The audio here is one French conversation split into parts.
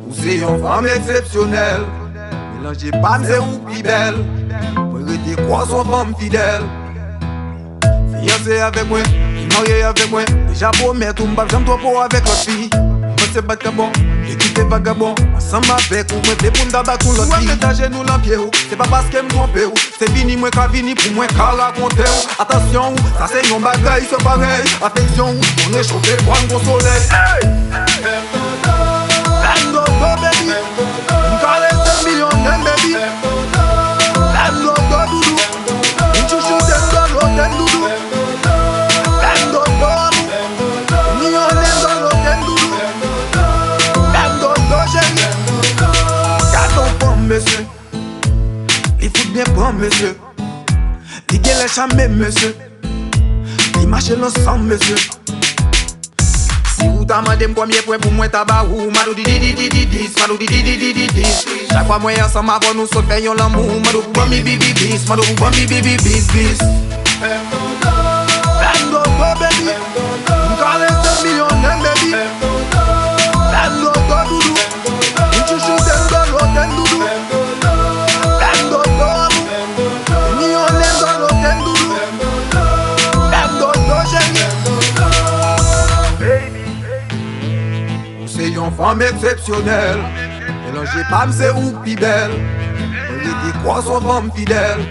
Ou c'est une femme exceptionnelle, mélangez pas et ou plus belle. Moi rete quoi son femme fidèle. Fiancé avec moi, marié avec moi. Déjà promet tout m'bap j'aime trop pour avec l'autre fille. Moi c'est pas de bon, écoutez vagabond. Ensemble avec ou moi fait pour m'dabattre l'autre fille. Moi j'ai nous l'empied ou, c'est pas parce qu'elle me trompe ou. C'est vini moi qu'a vini pour moi qu'a raconter ou. Attention ou, ça c'est yon bagaille c'est pareil. Affection ou, on est chauffé pour un gros soleil. Hey! Baby, caresse un millionnaire, baby. Bam dodo doudou, une chouchou dans l'hôtel doudou. Bam dodo amou, millionnaire dans l'hôtel doudou. Bam dodo chéri, gâteau pomme monsieur. Il faut bien prendre monsieur. Il gagne les chamés monsieur. Il marche l'ensemble monsieur. Si vous t'amendez premier point pour moi tabac ou madou di madou di. Chaque fois moi ensemble avant nous sauter faisons l'amour madou pour mi bibi bis madou pour mi bibi bis. Bando baby, caresse un millionnaire baby. Bando doudou, une chouchou dans l'hôtel doudou. Bando amou, millionnaire dans l'hôtel doudou. Bando chéri. C'est une femme exceptionnelle, mélangez pas c'est ou plus belle. Elle dit quoi son femme fidèle.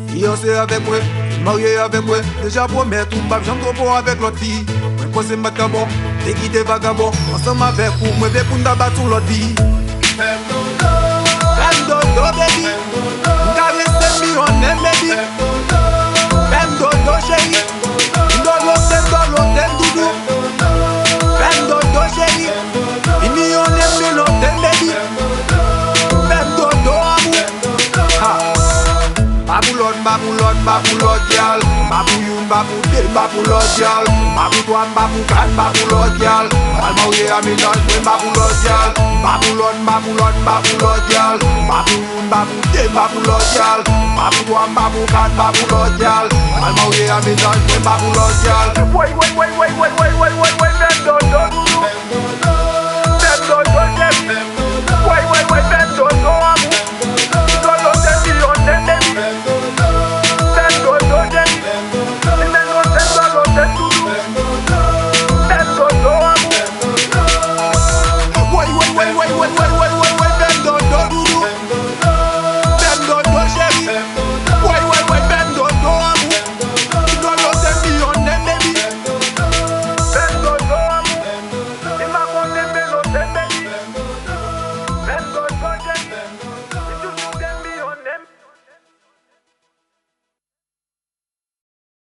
Fiancé avec moi, marié avec moi. Déjà promet tout pas j'aime trop pour avec l'autre fille. Moi c'est vagabond, t'es quitté vagabond. Ensemble avec vous, moi vais pour m'abattre l'autre vie. Dodo baby, caresse millionnaire baby. Dodo chéri, dans l'hôtel doudou. Dodo chéri, il millionnaire de l'hôtel baby. Dodo amou. Babou dial. Babou youn, babou deux, babou dial. Babou trois, babou quatre, babou dial. Mal marié à ménage, mais babou dial. Babou dial. Babou youn, babou deux, babou dial. Babou trois, babou quatre, babou dial. Mal marié à ménage, mais babou dial. Wait, Dodo.